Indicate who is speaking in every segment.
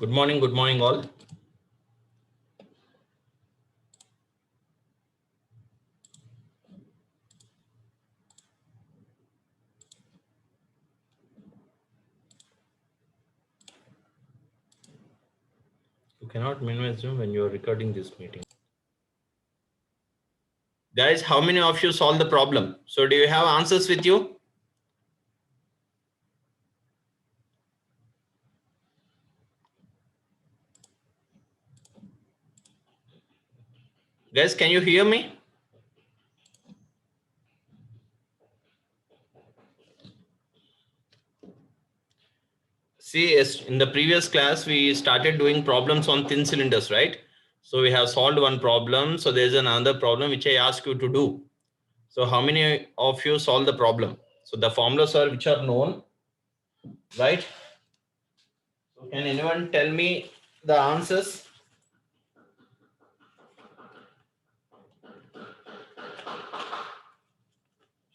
Speaker 1: Good morning all. You cannot minimize Zoom when you are recording this meeting. Guys, how many of you solved the problem? So do you have answers with you? Guys, can you hear me? See, in the previous class, we started doing problems on thin cylinders, right? So we have solved one problem. So there's another problem which I ask you to do. So how many of you solved the problem? So the formulas are which are known, right? So can anyone tell me the answers?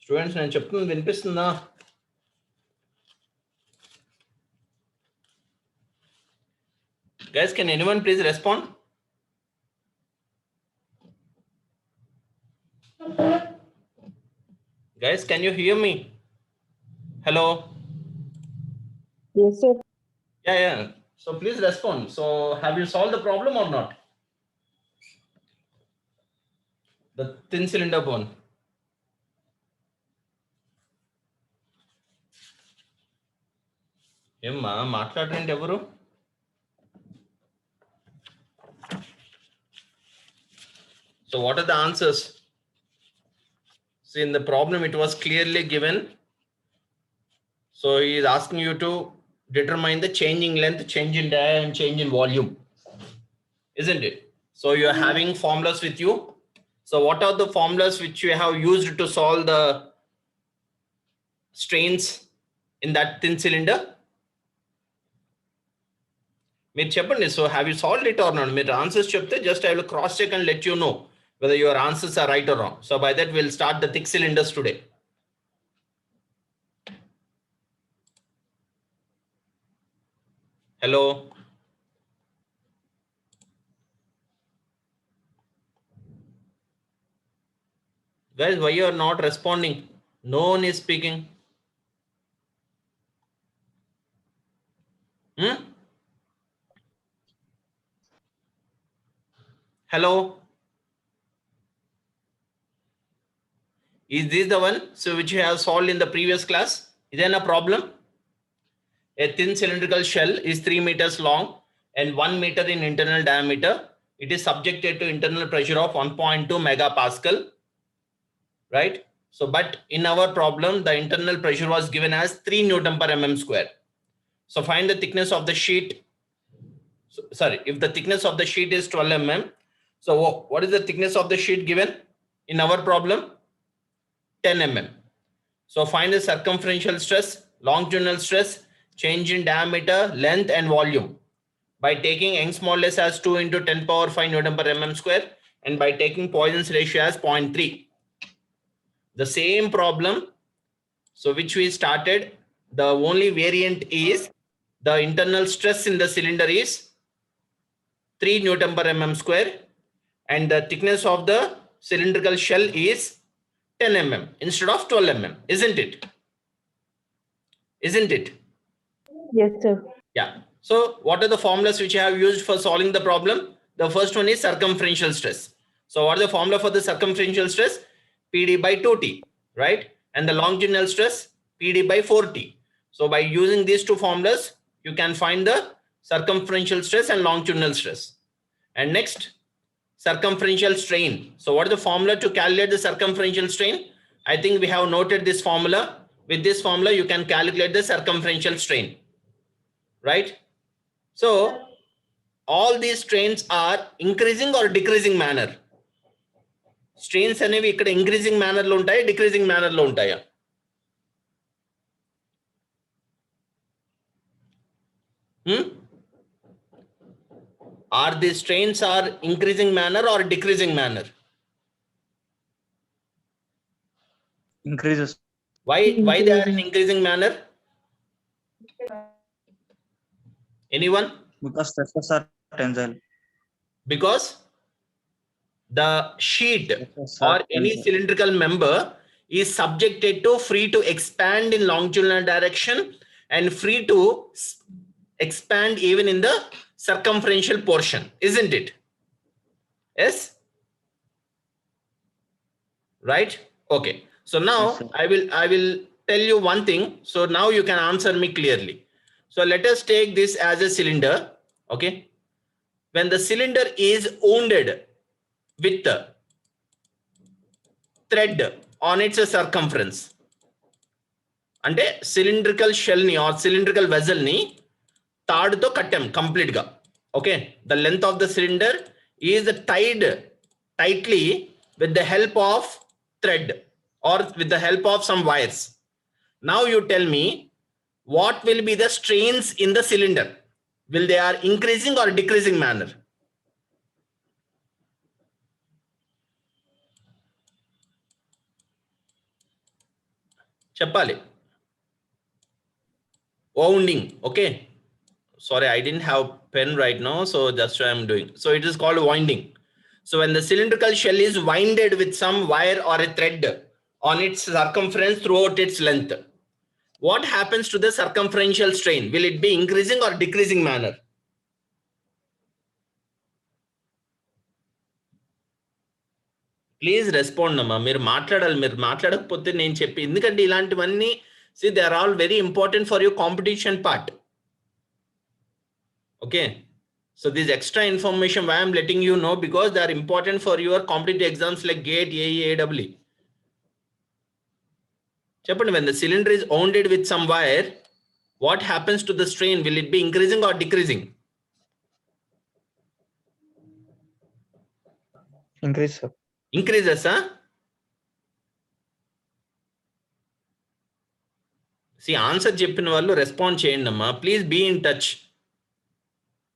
Speaker 1: Students, నేను చెప్తుంది వినిపిస్తుందా? Guys, can anyone please respond? Guys, can you hear me? Hello?
Speaker 2: Yes, sir.
Speaker 1: Yeah. So please respond. So have you solved the problem or not? The thin cylinder bone. ఏమ్మా మాట్లాడండి ఎవరు? So what are the answers? See, in the problem it was clearly given. So he is asking you to determine the change in length, change in diameter, and change in volume. Isn't it? So you are having formulas with you. So what are the formulas which you have used to solve the strains in that thin cylinder? మీరు చెప్పండి. So have you solved it or not? మీరు answers చెప్తే just I will cross check and let you know whether your answers are right or wrong. So by that we'll start the thick cylinders today. Hello. Guys, why you are not responding? No one is speaking. Hello. Is this the one so which you have solved in the previous class? Is there a problem? A thin cylindrical shell is 3 meters long and 1 meter in internal diameter. It is subjected to internal pressure of 1.2 megapascal. Right? So, but in our problem, the internal pressure was given as 3 Newton per mm square. So find the thickness of the sheet. So, sorry, if the thickness of the sheet is 12 mm. So what is the thickness of the sheet given in our problem? 10 mm. So find the circumferential stress, longitudinal stress, change in diameter, length and volume by taking Young's modulus as 2 into 10 power 5 Newton per mm square and by taking Poisson's ratio as 0.3. The same problem, so which we started, the only variant is the internal stress in the cylinder is 3 Newton per mm square and the thickness of the cylindrical shell is 10 mm instead of 12 mm, isn't it? Isn't it?
Speaker 2: Yes, sir.
Speaker 1: Yeah. So what are the formulas which I have used for solving the problem? The first one is circumferential stress. So what is the formula for the circumferential stress? PD by 2T, right? And the longitudinal stress, PD by 4T. So by using these two formulas, you can find the circumferential stress and longitudinal stress. And next, circumferential strain. So what is the formula to calculate the circumferential strain? I think we have noted this formula. With this formula, you can calculate the circumferential strain. Right? So all these strains are increasing or decreasing manner. Strains అనేవి ఇక్కడ increasing manner లో ఉంటాయా, decreasing manner లో ఉంటాయా? Are these strains are increasing manner or decreasing manner?
Speaker 3: Increases.
Speaker 1: Why they are in increasing manner? Anyone?
Speaker 2: Because stresses are tensile.
Speaker 1: Because the sheet
Speaker 2: Stresses
Speaker 1: or
Speaker 2: are
Speaker 1: any
Speaker 2: tensile.
Speaker 1: cylindrical member is subjected to free to expand in longitudinal direction and free to expand even in the circumferential portion, isn't it? Yes, right? Okay, so
Speaker 2: Yes,
Speaker 1: now
Speaker 2: sir.
Speaker 1: I will tell you one thing, so now you can answer me clearly. So let us take this as a cylinder. Okay, when the cylinder is wounded with the thread on its circumference, అంటే cylindrical shell ని or cylindrical vessel ని తాడుతో కట్టాం complete గా. Okay, the length of the cylinder is tied tightly with the help of thread or with the help of some wires. Now you tell me, what will be the strains in the cylinder? Will they are increasing or decreasing manner? చెప్పాలి. Wounding. Okay, sorry, I didn't have pen right now, so that's what I'm doing. So it is called winding. So when the cylindrical shell is winded with some wire or a thread on its circumference throughout its length, what happens to the circumferential strain? Will it be increasing or decreasing manner? Please respond అమ్మా, మీరు మాట్లాడాలి. మీరు మాట్లాడకపోతే నేను చెప్పి, ఎందుకంటే ఇలాంటివన్నీ see they are all very important for your competition part. Okay, so this extra information why I'm letting you know, because they are important for your competitive exams like GATE, AE, AEE. చెప్పండి, when the cylinder is wounded with some wire, what happens to the strain? Will it be increasing or decreasing?
Speaker 2: Increase, sir.
Speaker 1: Increases, huh? See, answer చెప్పిన వాళ్ళు respond చేయండి అమ్మా, please be in touch.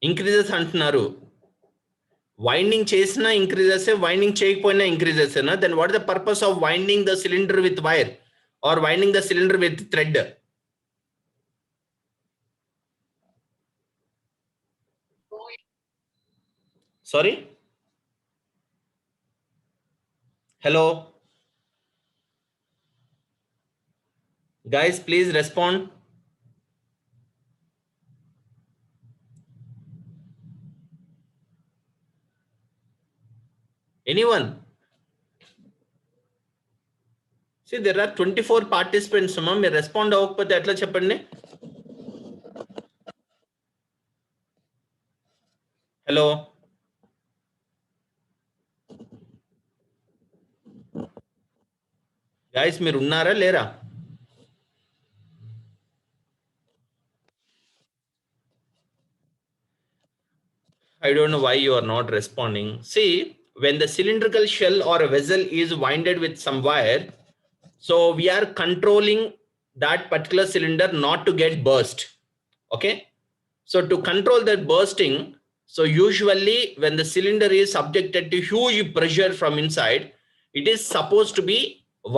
Speaker 1: Increases అంటున్నారు, winding చేసినా increases, winding చేయకపోయినా increases. Then what the purpose of winding the cylinder with wire or winding the cylinder with thread? Sorry, hello guys, please respond. Anyone? See, there are 24 participants. మీరు respond అవ్వకపోతే ఎట్లా చెప్పండి? Hello, guys మీరు ఉన్నారా లేరా? I don't know why you are not responding. See, when the cylindrical shell or a vessel is winded with some wire, so we are controlling that particular cylinder not to get burst. Okay, so to control that bursting, so usually when the cylinder is subjected to huge pressure from inside, it is supposed to be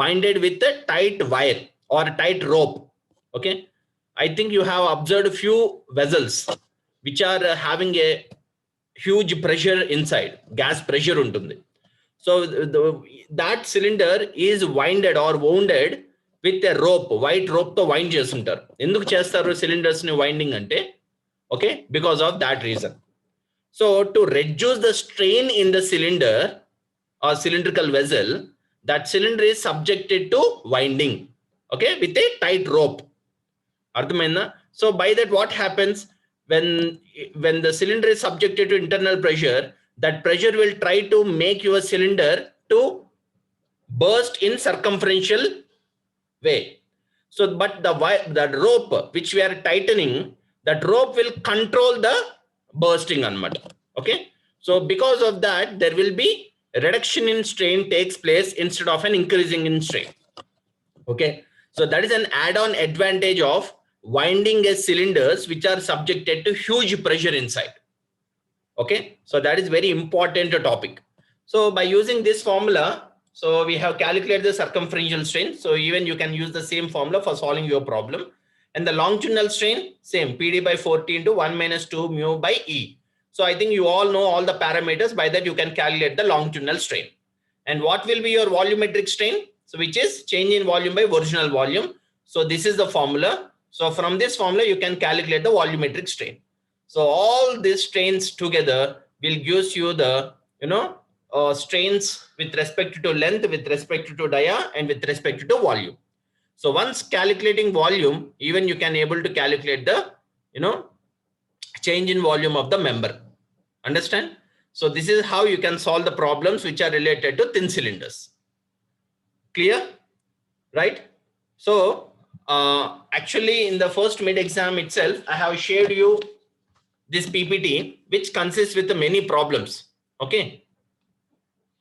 Speaker 1: winded with a tight wire or a tight rope. Okay, I think you have observed a few vessels which are having a huge pressure inside, gas pressure ఉంటుంది. So that cylinder is winded or wounded with a rope, white rope తో wind చేస్తుంటారు. ఎందుకు చేస్తారు cylinders ని winding అంటే? Okay, because of that reason. So to reduce the strain in the cylinder or cylindrical vessel, that cylinder is subjected to winding, okay, with a tight rope. అర్థమైందా? So by that what happens, when the cylinder is subjected to internal pressure, that pressure will try to make your cylinder to burst in circumferential way. So but the rope which we are tightening, that rope will control the bursting anamata. Okay, so because of that there will be reduction in strain takes place instead of an increasing in strain. Okay, so that is an add-on advantage of winding as cylinders which are subjected to huge pressure inside. Okay, so that is very important topic. So by using this formula, so we have calculated the circumferential strain. So even you can use the same formula for solving your problem. And the longitudinal strain, same, PD by 40 into 1 minus 2 mu by E. So I think you all know all the parameters. By that you can calculate the longitudinal strain. And what will be your volumetric strain? So which is change in volume by original volume. So this is the formula. So from this formula you can calculate the volumetric strain. So all these strains together will gives you the strains with respect to length, with respect to dia, and with respect to volume. So once calculating volume, even you can able to calculate the change in volume of the member. Understand? So this is how you can solve the problems which are related to thin cylinders. Clear? Right? So actually in the first mid exam itself, I have shared you this PPT which consists with many problems. Okay,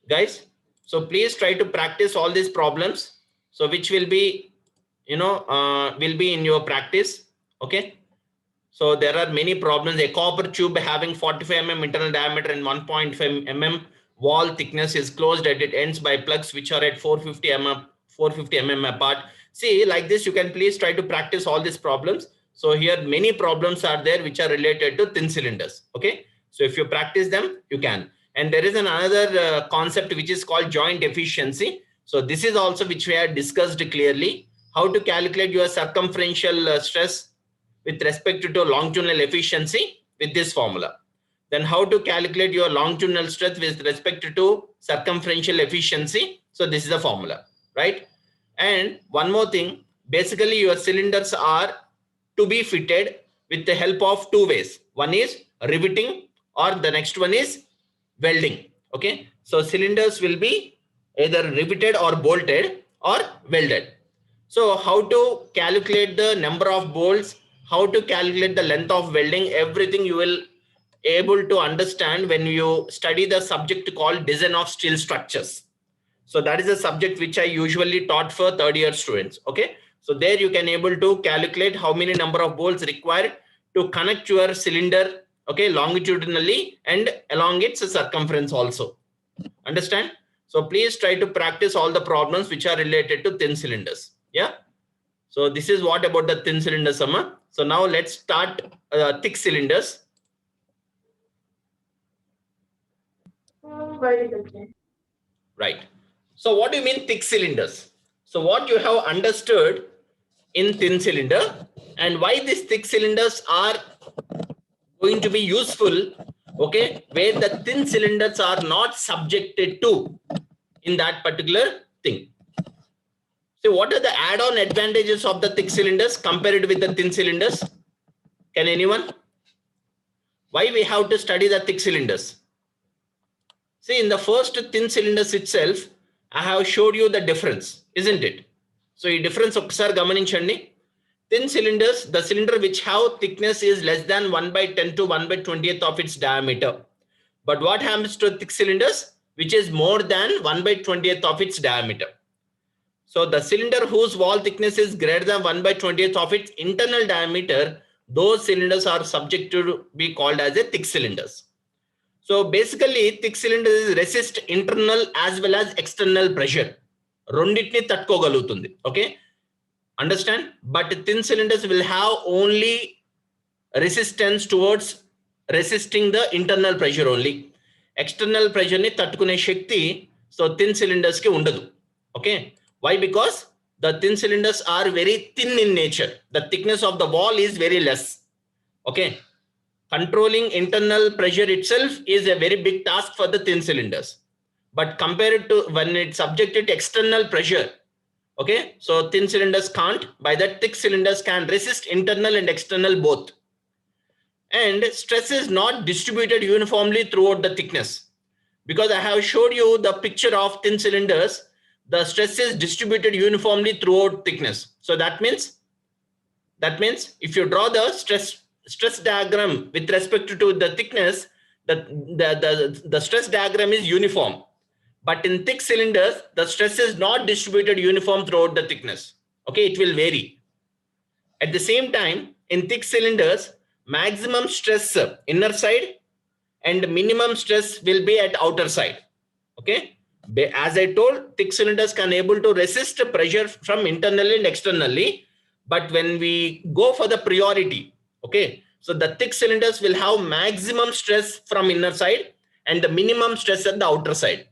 Speaker 1: guys. So please try to practice all these problems. So which will be will be in your practice. Okay. So there are many problems. A copper tube having 45 mm internal diameter and 1.5 mm wall thickness is closed at its ends by plugs which are at 450 mm apart. See, like this, you can please try to practice all these problems. So here many problems are there which are related to thin cylinders. Okay. So if you practice them, you can. And there is another concept which is called joint efficiency. So this is also which we have discussed clearly. How to calculate your circumferential stress with respect to longitudinal efficiency with this formula. Then how to calculate your longitudinal stress with respect to circumferential efficiency. So this is the formula, right? And one more thing, basically your cylinders are to be fitted with the help of two ways. One is riveting, or the next one is welding. Okay, so cylinders will be either riveted or bolted or welded. So how to calculate the number of bolts, how to calculate the length of welding, everything you will able to understand when you study the subject called design of steel structures. So that is a subject which I usually taught for third year students. Okay, so there you can able to calculate how many number of bolts required to connect your cylinder, okay, longitudinally and along its circumference also. Understand? So please try to practice all the problems which are related to thin cylinders. Yeah. So this is what about the thin cylinder summer. So now let's start thick cylinders. Right. So what do you mean thick cylinders? So what you have understood in thin cylinder and why these thick cylinders are going to be useful, okay, where the thin cylinders are not subjected to in that particular thing. So what are the add-on advantages of the thick cylinders compared with the thin cylinders? Can anyone? Why we have to study the thick cylinders? See, in the first thin cylinders itself, I have showed you the difference, isn't it? So ఈ difference ఒకసారి గమనించండి. Thin cylinders, the cylinder which have thickness is less than 1/10 to 1/20th of its diameter. But what happens to thick cylinders which is more than 1/20th of its diameter? So the cylinder whose wall thickness is greater than 1/20th of its internal diameter, those cylinders are subject to be called as a thick cylinders. So basically thick cylinders resist internal as well as external pressure. రెండిటిని తట్టుకోగలుగుతుంది. Okay, understand? But thin cylinders will have only resistance towards resisting the internal pressure only. External pressure ni తట్టుకునే శక్తి so thin cylinders కి ఉండదు. Okay, why? Because the thin cylinders are very thin in nature. The thickness of the wall is very less. Okay, controlling internal pressure itself is a very big task for the thin cylinders. But compared to when it's subjected to external pressure, okay, so thin cylinders can't. By that, thick cylinders can resist internal and external both. And stress is not distributed uniformly throughout the thickness. Because I have showed you the picture of thin cylinders, the stress is distributed uniformly throughout thickness. So that means if you draw the stress diagram with respect to the thickness, the stress diagram is uniform. But in thick cylinders, the stress is not distributed uniform throughout the thickness. Okay, it will vary. At the same time, in thick cylinders, maximum stress inner side and minimum stress will be at outer side. Okay, as I told, thick cylinders can able to resist pressure from internally and externally, But when we go for the priority, okay, so the thick cylinders will have maximum stress from inner side and the minimum stress at the outer side.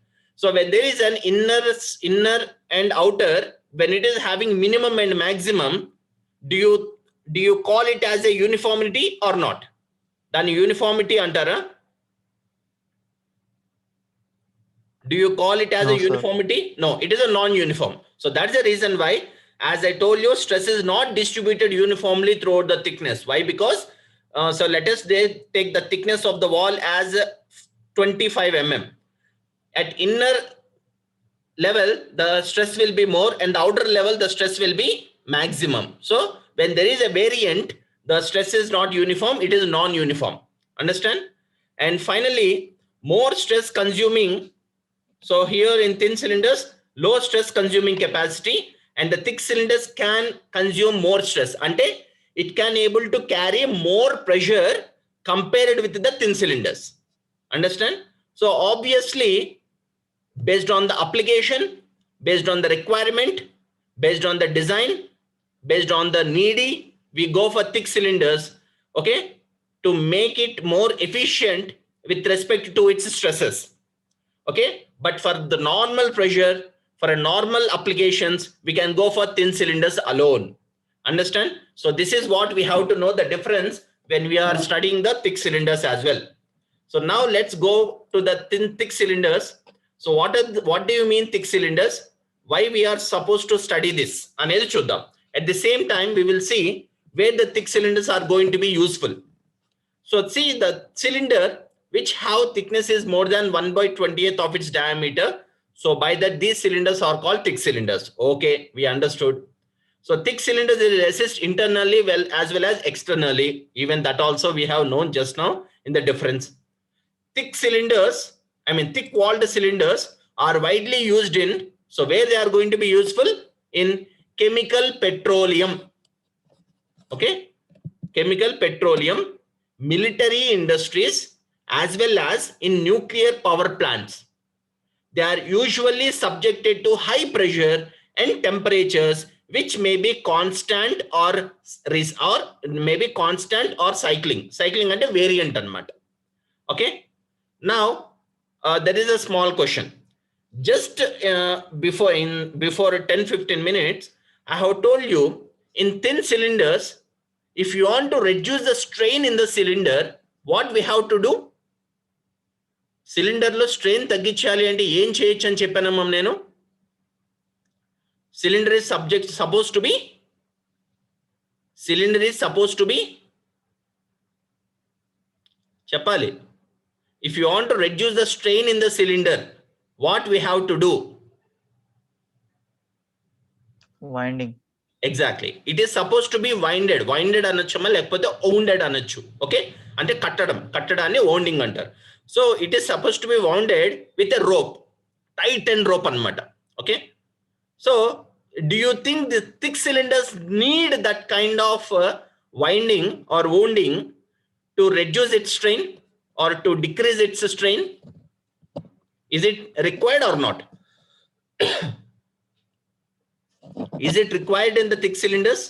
Speaker 1: So when there is an inner and outer, when it is having minimum and maximum, do you call it as a uniformity or not? Then uniformity antara? Do you call it as
Speaker 2: No,
Speaker 1: a
Speaker 2: sir.
Speaker 1: uniformity? No, it is a non-uniform. So that's the reason why, as I told you, stress is not distributed uniformly throughout the thickness. Why? Because, so let us take the thickness of the wall as 25 mm. At inner level, the stress will be more, and the outer level, the stress will be maximum. So when there is a variant, the stress is not uniform, it is non-uniform. Understand? And finally, more stress consuming. So here in thin cylinders, low stress consuming capacity, and the thick cylinders can consume more stress. Ante it can able to carry more pressure compared with the thin cylinders. Understand? So obviously, based on the application, based on the requirement, based on the design, based on the needy, we go for thick cylinders, okay, to make it more efficient with respect to its stresses. Okay, but for the normal pressure, for a normal applications, we can go for thin cylinders alone. Understand? So this is what we have to know the difference when we are studying the thick cylinders as well. So now let's go to the thick cylinders. So what do you mean thick cylinders? Why we are supposed to study this? Anedi chuddam. At the same time, we will see where the thick cylinders are going to be useful. So see the cylinder which have thickness is more than 1/20th of its diameter. So by that, these cylinders are called thick cylinders. Okay, we understood. So thick cylinders will resist internally as well as externally. Even that also we have known just now in the difference. Thick cylinders, thick walled cylinders are widely used in, so where they are going to be useful? In chemical petroleum. Okay, chemical petroleum, military industries, as well as in nuclear power plants. They are usually subjected to high pressure and temperatures which may be constant or maybe constant or cycling. Cycling and a variant anamata. Okay. Now there is a small question. Just before 10-15 minutes, I have told you in thin cylinders, if you want to reduce the strain in the cylinder, what we have to do? Cylinder lo strain తగ్గించాలి అంటే ఏం చేయొచ్చు అని చెప్పానమ్మా నేను. Cylinder is supposed to be చెప్పాలి. If you want to reduce the strain in the cylinder, what we have to do?
Speaker 2: Winding.
Speaker 1: Exactly. It is supposed to be winded అనొచ్చమ్మా లేకపోతే wounded అనొచ్చు. Okay, అంటే కట్టడాన్ని wounding అంటారు. So it is supposed to be wounded with a rope, tightened rope anamata. Okay, so do you think the thick cylinders need that kind of winding or wounding to reduce its strain or to decrease its strain? Is it required or not? Is it required in the thick cylinders?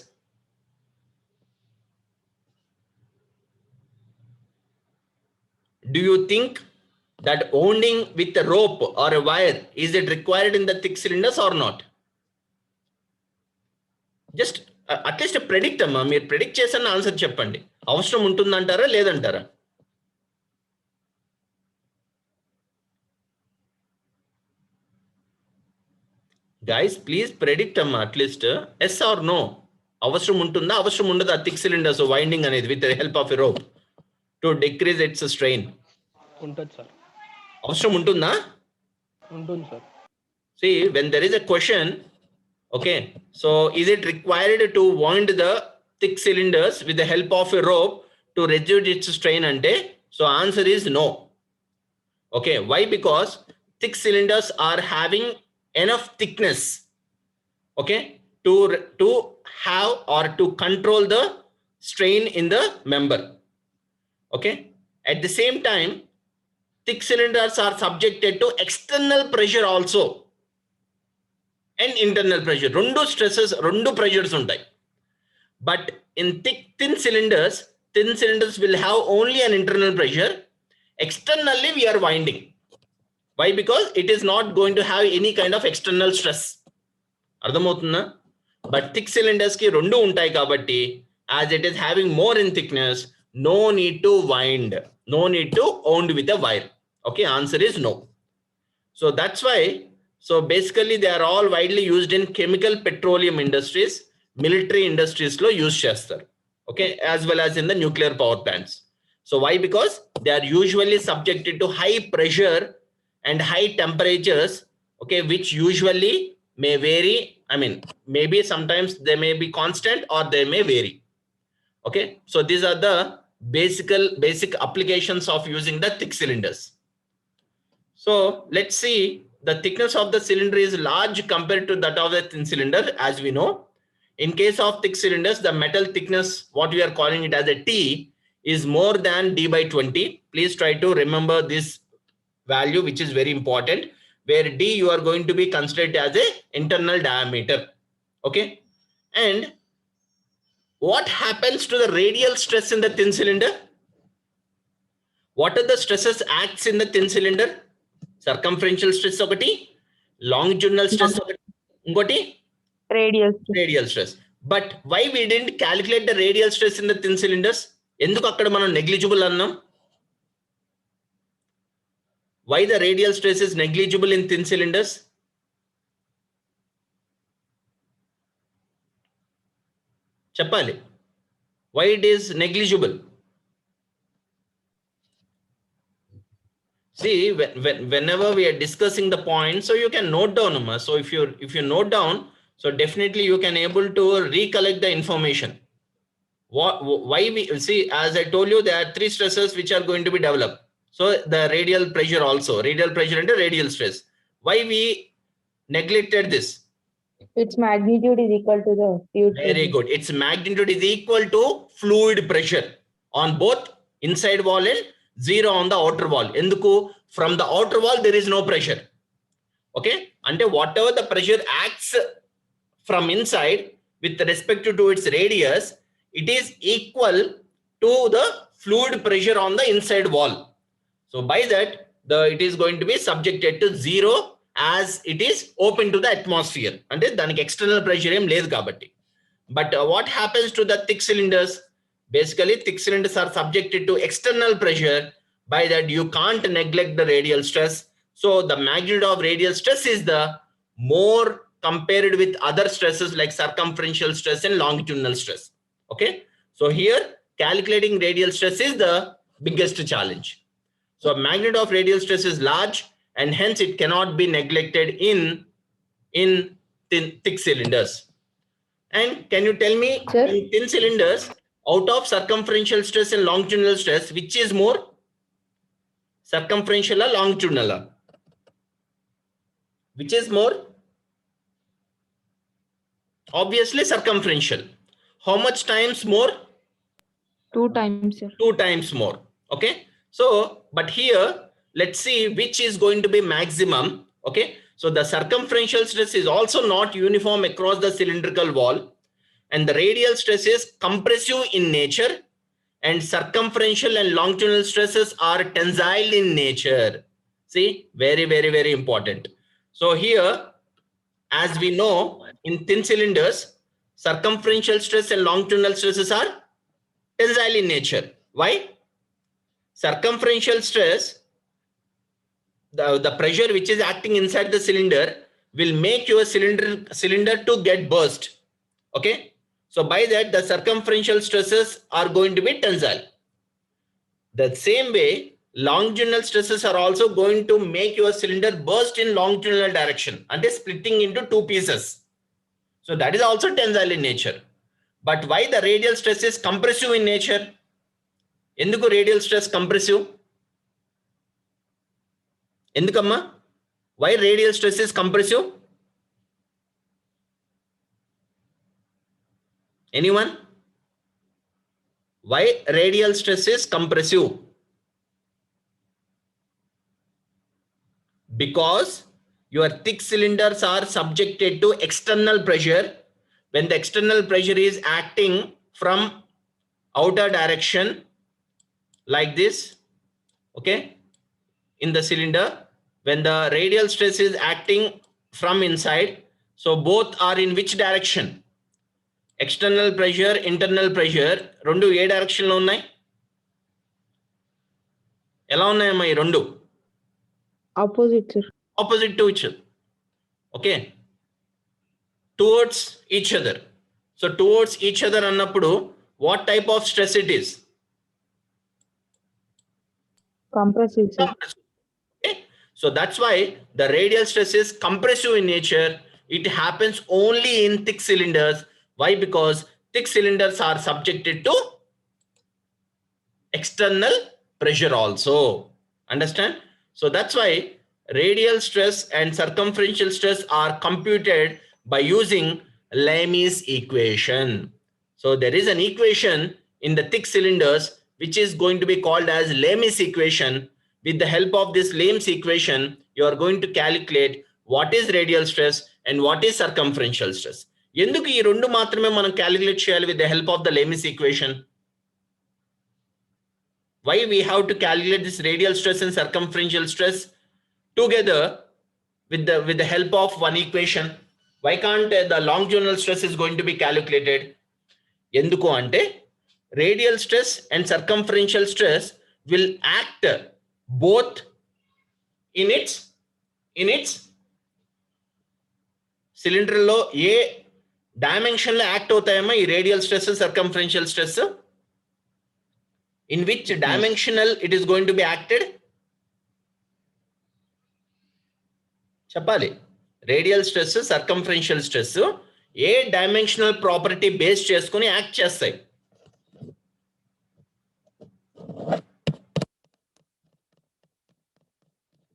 Speaker 1: Do you think that wounding with a rope or a wire, is it required in the thick cylinders or not? Just at least predict అమ్మా, మీరు predict చేసిన answer చెప్పండి. అవసరం ఉంటుందంటారా లేదంటారా? Guys, please predict అమ్మా, at least yes are no. అవసరం ఉంటుందా అవసరం ఉండదా థిక్ సిలిండర్స్ వైండింగ్ అనేది with the help of a rope to decrease it's strain?
Speaker 3: ఉంటుంది సార్.
Speaker 1: అవసరం ఉంటుందా?
Speaker 3: ఉంటుంది sir.
Speaker 1: See, when there is a question, okay, so is it required to wind the thick cylinders with the help of a rope to reduce its strain ante? So answer is no. Okay, why? Because thick cylinders are having enough thickness, okay, to have or to control the strain in the member. Okay, at the same time, thick cylinders are subjected to external pressure also and internal pressure. Rendu stresses, rendu pressures ఉంటాయి. But in thin cylinders will have only an internal pressure. Externally, we are winding. Why? Because it is not going to have any kind of external stress. Ardhamoutunna? But thick cylinders ki rendu untai kabatti, as it is having more in thickness, no need to wind, no need to wound with a wire. Okay, answer is no. So that's why, so basically they are all widely used in chemical petroleum industries, military industries lo use chestar. Okay, as well as in the nuclear power plants. So why? Because they are usually subjected to high pressure and high temperatures, okay, which usually may vary. I mean, maybe sometimes they may be constant or they may vary. Okay, so these are the basic applications of using the thick cylinders. So let's see, the thickness of the cylinder is large compared to that of the thin cylinder, as we know. In case of thick cylinders, the metal thickness, what we are calling it as a T, is more than D by 20. Please try to remember this value, which is very important, where D you are going to be considered as a internal diameter. Okay. And what happens to the radial stress in the thin cylinder? What are the stresses acts in the thin cylinder? Circumferential stress okati, longitudinal stress okati, ingoti radial stress. But why we didn't calculate the radial stress in the thin cylinders? Enduku akkada manam negligible annam? Why the radial stress is negligible in thin cylinders? Cheppali. Why it is negligible? See, whenever we are discussing the point, so you can note down. So if you note down, so definitely you can able to recollect the information. Why we see, as I told you, there are three stresses which are going to be developed. So the radial pressure also, radial pressure and the radial stress. Why we neglected this?
Speaker 4: Its magnitude is equal to the fluid
Speaker 1: Very
Speaker 4: pressure.
Speaker 1: good. Its magnitude is equal to fluid pressure on both inside wall and zero on the outer wall. Enduku, from the outer wall there is no pressure. Okay, and whatever the pressure acts from inside with respect to its radius, it is equal to the fluid pressure on the inside wall. So by that, it is going to be subjected to zero as it is open to the atmosphere. And then external pressure em ledhu kabatti. But what happens to the thick cylinders? Basically, thick cylinders are subjected to external pressure. By that, you can't neglect the radial stress. So the magnitude of radial stress is the more compared with other stresses like circumferential stress and longitudinal stress. Okay. So here, calculating radial stress is the biggest challenge. So magnitude of radial stress is large, and hence it cannot be neglected in thick cylinders. And can you tell me,
Speaker 4: Sir?
Speaker 1: in thin cylinders, out of circumferential stress and longitudinal stress, which is more? Circumferential or longitudinal? Which is more? Obviously circumferential. How much times more?
Speaker 4: 2 times, sir.
Speaker 1: 2 times more. Okay. So, but here, let's see which is going to be maximum. Okay. So the circumferential stress is also not uniform across the cylindrical wall. And the radial stress is compressive in nature, and circumferential and longitudinal stresses are tensile in nature. See, very, very, very important. So here, as we know, in thin cylinders, circumferential stress and longitudinal stresses are tensile in nature. Why? Circumferential stress, the pressure which is acting inside the cylinder will make your cylinder to get burst. Okay. So by that, the circumferential stresses are going to be tensile. The same way, longitudinal stresses are also going to make your cylinder burst in longitudinal direction and is splitting into 2 pieces. So that is also tensile in nature. But why the radial stress is compressive in nature? Enduku radial stress compressive? Endukamma? Why radial stress is compressive? Anyone? Why radial stress is compressive? Because your thick cylinders are subjected to external pressure, when the external pressure is acting from outer direction like this, okay, in the cylinder, when the radial stress is acting from inside, so both are in which direction? External pressure, internal pressure, రెండు ఏ direction లో ఉన్నాయి? ఎలా ఉన్నాయమ్మా ఈ రెండు?
Speaker 4: Opposite, sir.
Speaker 1: Opposite to each other. Okay, towards each other. So towards each other అన్నప్పుడు what type of stress it is?
Speaker 4: Compressive, sir.
Speaker 1: Compressive. Okay? So that's why the radial stress is compressive in nature. It happens only in thick cylinders. Why? Because thick cylinders are subjected to external pressure also. Understand? So that's why radial stress and circumferential stress are computed by using A.M.I.E equation. So there is an equation in the thick cylinders which is going to be called as A.M.I.E equation. With the help of this A.M.I.E equation, you are going to calculate what is radial stress and what is circumferential stress. ఎందుకు ఈ రెండు మాత్రమే మనం calculate చేయాలి with the help of the A.M.I.E equation? Why we have to calculate this radial stress and circumferential stress together with the help of one equation? Why can't the longitudinal stress is going to be calculated? ఎందుకు అంటే radial stress and circumferential stress will act both in its cylinder లో ఏ dimension లో act అవుతాయమ్మా ఈ radial stress circumferential stress? In which dimensional it is going to be acted? చెప్పాలి. Radial stress circumferential stress ఏ dimensional property base చేసుకుని act చేస్తాయి?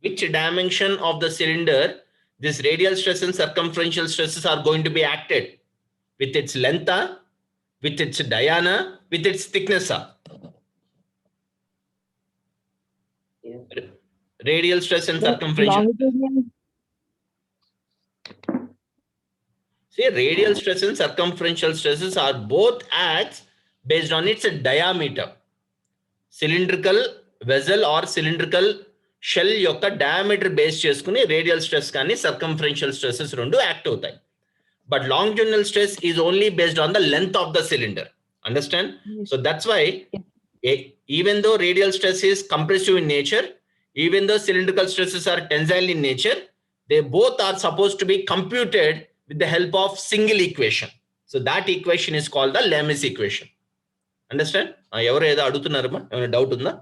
Speaker 1: Which dimension of the cylinder this radial stress and circumferential stresses are going to be acted? With its length, with its diameter, with its thickness? Radial stress and circumferential.
Speaker 4: Longitudinal.
Speaker 1: See, radial stress and circumferential stresses are both acts based on its diameter. Cylindrical vessel or cylindrical shell యొక్క diameter base చేసుకుని radial stress కానీ circumferential stresses రెండు act అవుతాయి. But longitudinal stress is only based on the length of the cylinder. Understand?
Speaker 4: Yes.
Speaker 1: So that's why even though radial stress is compressive in nature, even though cylindrical stresses are tensile in nature, they both are supposed to be computed with the help of single equation. So that equation is called the A.M.I.E equation. Understand? ఎవరు ఏదో అడుగుతున్నారమ్మా? ఏమైనా doubt ఉందా?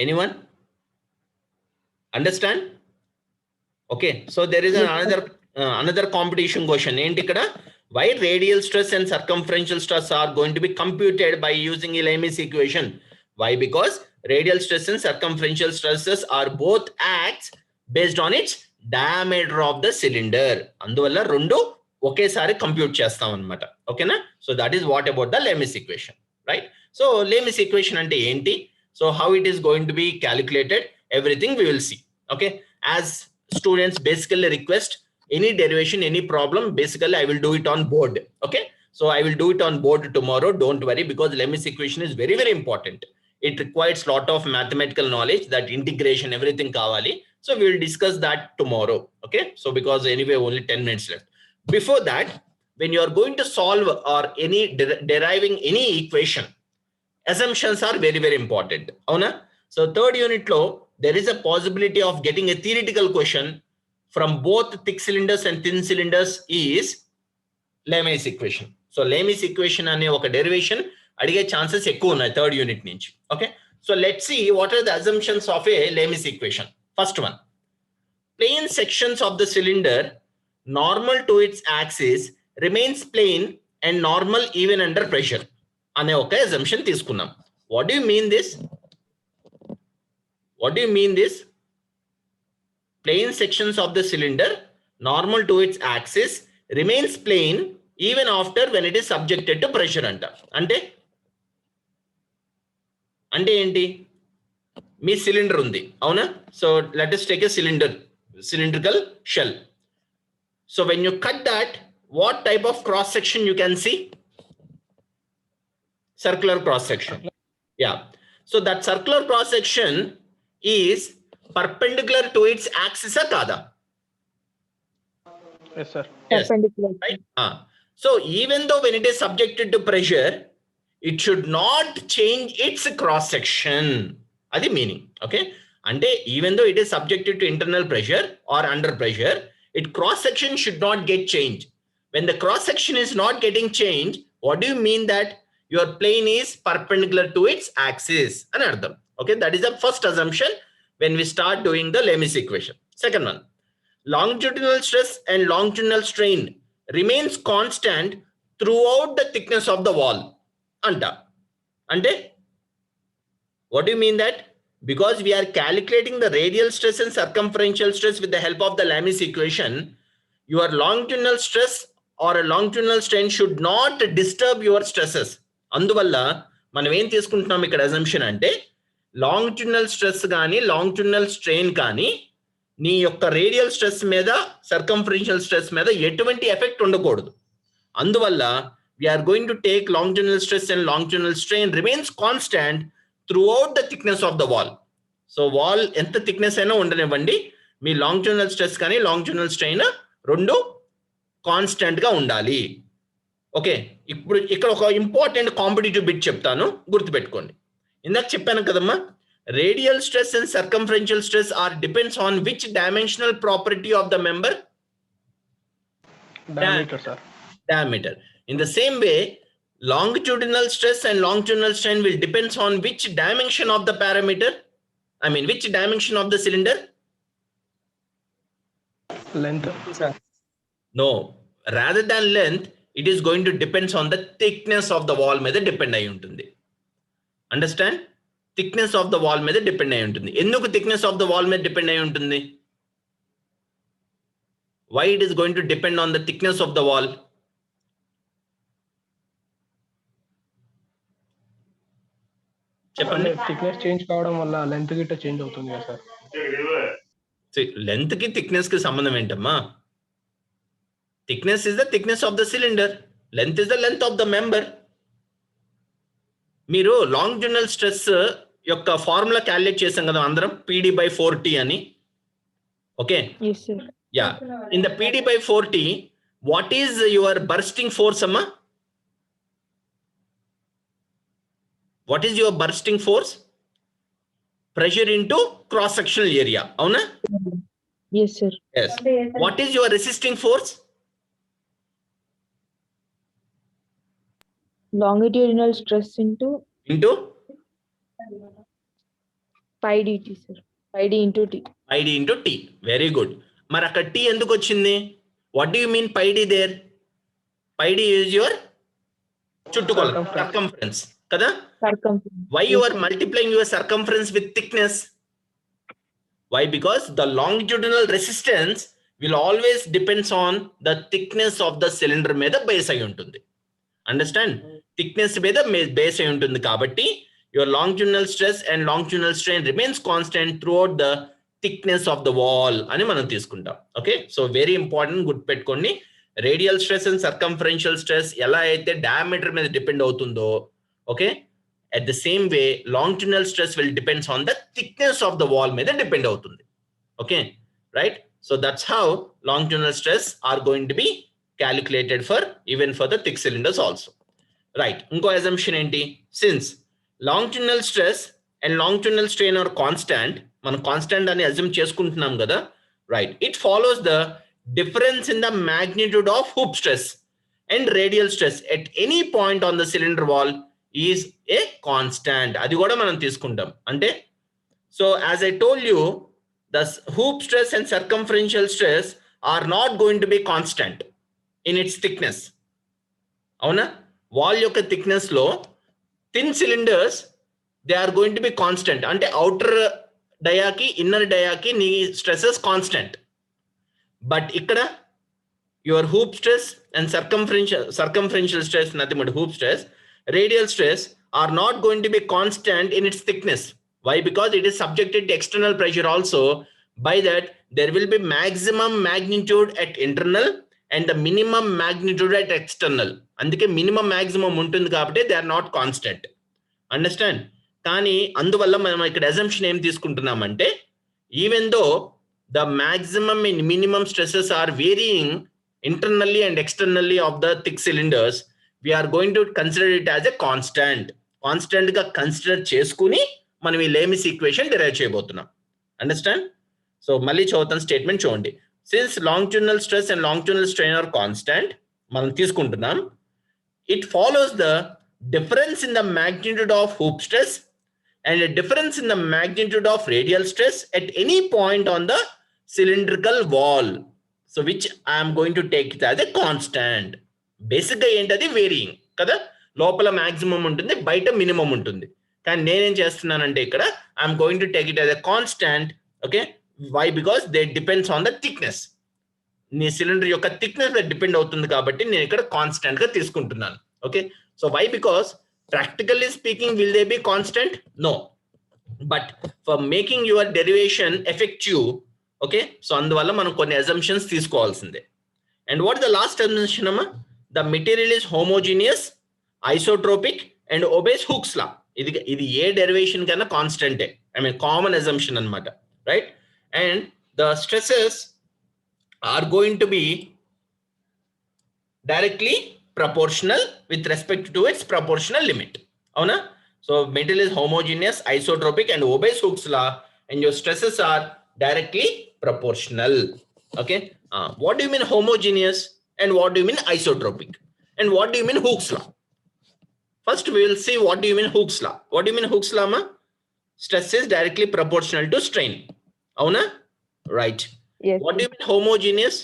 Speaker 1: Anyone? Understand? Okay, so there is another competition question. ఏంటి ఇక్కడ? Why radial stress and circumferential stress are going to be computed by using A.M.I.E equation? Why? Because radial stress and circumferential stresses are both acts based on its diameter of the cylinder. అందువల్ల రెండు ఒకేసారి compute చేస్తాం అన్నమాట. ఓకేనా? So that is what about the A.M.I.E equation, right? So A.M.I.E equation అంటే ఏంటి? So how it is going to be calculated? Everything we will see. Okay, as students basically request any derivation, any problem, basically I will do it on board. Okay, so I will do it on board tomorrow. Don't worry, because A.M.I.E equation is very, very important. It requires lot of mathematical knowledge, that integration, everything kavali. So we will discuss that tomorrow. Okay, so because anyway only 10 minutes left. Before that, when you are going to solve or any deriving any equation, assumptions are very, very important. Avuna? So third unit lo there is a possibility of getting a theoretical question from both thick cylinders and thin cylinders is A.M.I.E equation. So A.M.I.E equation అనే ఒక derivation అడిగే chances ఎక్కువ ఉన్నాయి third unit నుంచి. Okay, so let's see what are the assumptions of a A.M.I.E equation. First one, plane sections of the cylinder normal to its axis remains plane and normal even under pressure అనే ఒక assumption తీసుకున్నాం. What do you mean this? What do you mean this? Plane sections of the cylinder normal to its axis remains plane even after when it is subjected to pressure అంట. అంటే ఏంటి? మీ cylinder ఉంది, అవునా? So let us take a cylinder. cylindrical shell. So when you cut that, what type of cross section you can see? Circular cross section. Yeah. So that circular cross section is perpendicular to its axis or kada?
Speaker 3: Yes, sir.
Speaker 1: Yes.
Speaker 4: Perpendicular.
Speaker 1: Right. So even though when it is subjected to pressure, it should not change its cross section. That's the meaning. Okay. And even though it is subjected to internal pressure or under pressure, its cross section should not get changed. When the cross section is not getting changed, what do you mean that your plane is perpendicular to its axis? Another. Okay. That is the first assumption when we start doing the Lami's equation. Second one. Longitudinal stress and longitudinal strain remains constant throughout the thickness of the wall. Ante? What do you mean that? Because we are calculating the radial stress and circumferential stress with the help of the Lami's equation, your longitudinal stress or a longitudinal strain should not disturb your stresses. అందువల్ల మనం ఏం తీసుకుంటున్నాం ఇక్కడ assumption అంటే longitudinal stress కానీ longitudinal strain కానీ నీ యొక్క రేడియల్ స్ట్రెస్ మీద సర్కంఫరెన్షియల్ స్ట్రెస్ మీద ఎటువంటి ఎఫెక్ట్ ఉండకూడదు. అందువల్ల we are going to take longitudinal stress and longitudinal strain remains constant throughout the thickness of the wall. So wall ఎంత థిక్నెస్ అయినా ఉండనివ్వండి, మీ longitudinal stress కానీ longitudinal strain రెండు కాన్స్టెంట్ గా ఉండాలి. ఓకే, ఇప్పుడు ఇక్కడ ఒక ఇంపార్టెంట్ కాంపిటేటివ్ బిట్ చెప్తాను, గుర్తుపెట్టుకోండి. ఇందాక చెప్పాను కదమ్మా, radial stress and circumferential stress are depends on which dimensional property of the member?
Speaker 3: Diameter, sir.
Speaker 1: Diameter. In the same way, longitudinal stress and longitudinal strain will depends on which dimension of the parameter? I mean, which dimension of the cylinder?
Speaker 3: Length.
Speaker 2: Sir.
Speaker 1: No, rather than length, it is going to depends on the thickness of the wall మీద depend అయి ఉంటుంది. Understand? Thickness of the wall మీద depend అయి ఉంటుంది. ఎందుకు thickness of the wall మీద depend అయి ఉంటుంది? Why it is going to depend on the thickness of the wall? చెప్పండి.
Speaker 3: థిక్నెస్ చేంజ్ కావడం వల్ల లెంత్ గిట్ట చేంజ్ అవుతుంది కదా సార్.
Speaker 1: లెంత్ కి థిక్నెస్ కి సంబంధం ఏంటమ్మా? Thickness is the thickness of the cylinder, length is the length of the member. మీరు లాంగిట్యూడినల్ స్ట్రెస్ యొక్క ఫార్ములా క్యాలిక్యులేట్ చేసాం కదా అందరం, PD/4T అని. Okay,
Speaker 4: Yes, sir.
Speaker 1: Yeah, in the PD/4T what is your bursting force అమ్మా? What is your bursting force? Pressure into cross-sectional area. Avuna?
Speaker 4: Yes, sir.
Speaker 1: Yes. What is your resisting force?
Speaker 4: Longitudinal stress into
Speaker 1: Into
Speaker 4: pi dt, sir. Pi d into t.
Speaker 1: pi d into t. Very good. మరి అక్కడ t ఎందుకు వచ్చింది? What do you mean pi d there? Pi d is your చుట్టుకొలత, circumference. Kada?
Speaker 4: Circumference.
Speaker 1: Why you are multiplying your circumference with thickness? Why? Because the longitudinal resistance will always depends on the thickness of the cylinder మీద base అయి ఉంటుంది. Understand? Thickness మీద base అయి ఉంటుంది కాబట్టి your longitudinal stress and longitudinal strain remains constant throughout the thickness of the wall అని మనం తీసుకుంటాం. ఓకే, సో వెరీ ఇంపార్టెంట్, గుర్తుపెట్టుకోండి. Radial stress and circumferential stress ఎలా అయితే డయామీటర్ మీద డిపెండ్ అవుతుందో, okay, at the same way longitudinal stress will depends on the thickness of the wall మీద depend అవుతుంది. Okay, right? So that's how longitudinal stress are going to be calculated for even for the thick cylinders also. Right, ఇంకో assumption ఏంటి? Since longitudinal stress and longitudinal strain are constant, మనం constant అని assume చేసుకుంటున్నాం కదా, right? It follows the difference in the magnitude of hoop stress and radial stress at any point on the cylinder wall is a constant. అది కూడా మనం తీసుకుంటాం. అంటే so as I told you, the hoop stress and circumferential stress are not going to be constant in its thickness. అవునా? Wall యొక్క thickness లో thin cylinders they are going to be constant. అంటే outer డయాకి inner డయాకి నీ stresses constant. But ఇక్కడ your hoop stress and circumferential stress, nothing but hoop stress, radial stress are not going to be constant in its thickness. Why? Because it is subjected to external pressure also By that, there will be maximum magnitude at internal and the minimum magnitude at external. అందుకే minimum maximum ఉంటుంది కాబట్టి they are not constant. Understand? కానీ అందువల్ల మనం ఇక్కడ assumption ఏం తీసుకుంటున్నామంటే even though the maximum and minimum stresses are varying internally and externally of the thick cylinders, we are going to consider it as a constant. Constant గా consider చేసుకుని మనం ఈ Lame's equation derive చేయబోతున్నాం. Understand? So మళ్ళీ చదువుతాను statement చూడండి. Since longitudinal stress and longitudinal strain are constant మనం తీసుకుంటున్నాం, it follows the difference in the magnitude of hoop stress and a difference in the magnitude of radial stress at any point on the cylindrical wall, so which I am going to take it as a constant. Basic గా ఏంటది varying కదా, లోపల maximum ఉంటుంది, బయట minimum ఉంటుంది. కానీ నేనేం చేస్తున్నానంటే ఇక్కడ I'm going to take it as a constant. Okay, why? Because they depends on the thickness. నీ సిలిండర్ యొక్క థిక్నెస్ డిపెండ్ అవుతుంది కాబట్టి నేను ఇక్కడ కాన్స్టాంట్ గా తీసుకుంటున్నాను. Okay, so why? Because practically speaking will they be constant? No, but for making your derivation effective, okay, so అందువల్ల మనం కొన్ని అజంప్షన్స్ తీసుకోవాల్సిందే. And what the last assumption అమ్మా? The material is homogeneous, isotropic and obeys hooks లా. ఇది ఏ derivation కన్నా కాన్స్టెంటే, I mean common assumption అన్నమాట, right? And the stresses are going to be directly proportional with respect to its proportional limit. Avuna? So material is homogeneous, isotropic and obeys Hooke's law, and your stresses are directly proportional. Okay, what do you mean homogeneous and what do you mean isotropic and what do you mean Hooke's law? First we will see what do you mean Hooke's law. What do you mean Hooke's law ma? Stress is directly proportional to strain. Avuna? Right.
Speaker 4: Yes.
Speaker 1: What do you mean homogeneous?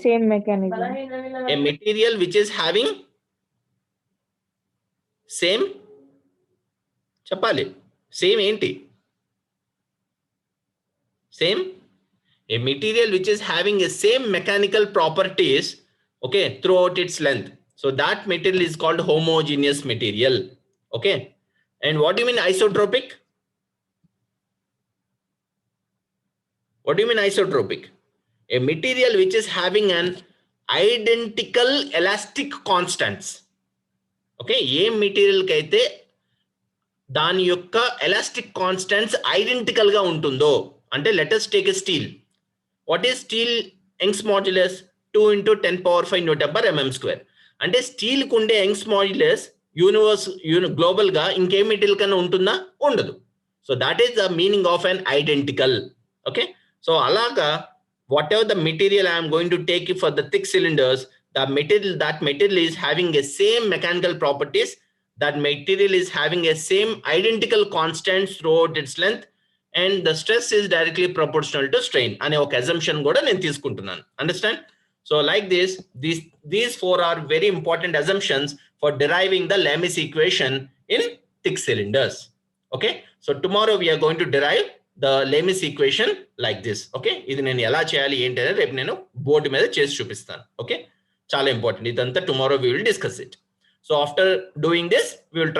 Speaker 4: Same mechanism.
Speaker 1: A material which is having same, చెప్పాలి, same ఏంటి? Same, a material which is having a same mechanical properties, okay, throughout its length. So that material is called homogeneous material. Okay, and what do you mean isotropic? What do you mean isotropic? A material which is having an identical elastic constants. Okay, A material కి అయితే దాని యొక్క elastic constants identical గా ఉంటుందో, అంటే let us take a steel. What is steel Young's modulus? 2 into 10 power 5 Newton per mm square. అంటే steel కు ఉండే Young's modulus గ్లోబల్ గా ఇంకే మెటీరియల్ కన్నా ఉంటుందా? ఉండదు. So that is the meaning of an identical. Okay, so alaga whatever the material I am going to take for the thick cylinders, that material is having a same mechanical properties, that material is having a same identical constants throughout its length, and the stress is directly proportional to strain ane oka assumption kuda nenu teeskuntunnanu. Understand? So like this, these four are very important assumptions for deriving the Lami's equation in thick cylinders. Okay, so tomorrow we are going to derive the Lami's equation like this. Okay, ఇది నేను ఎలా చేయాలి ఏంటి అనేది రేపు నేను board మీద చేసి చూపిస్తాను. ఓకే, చాలా ఇంపార్టెంట్ ఇదంతా. Tomorrow we will discuss it. So after doing this we will try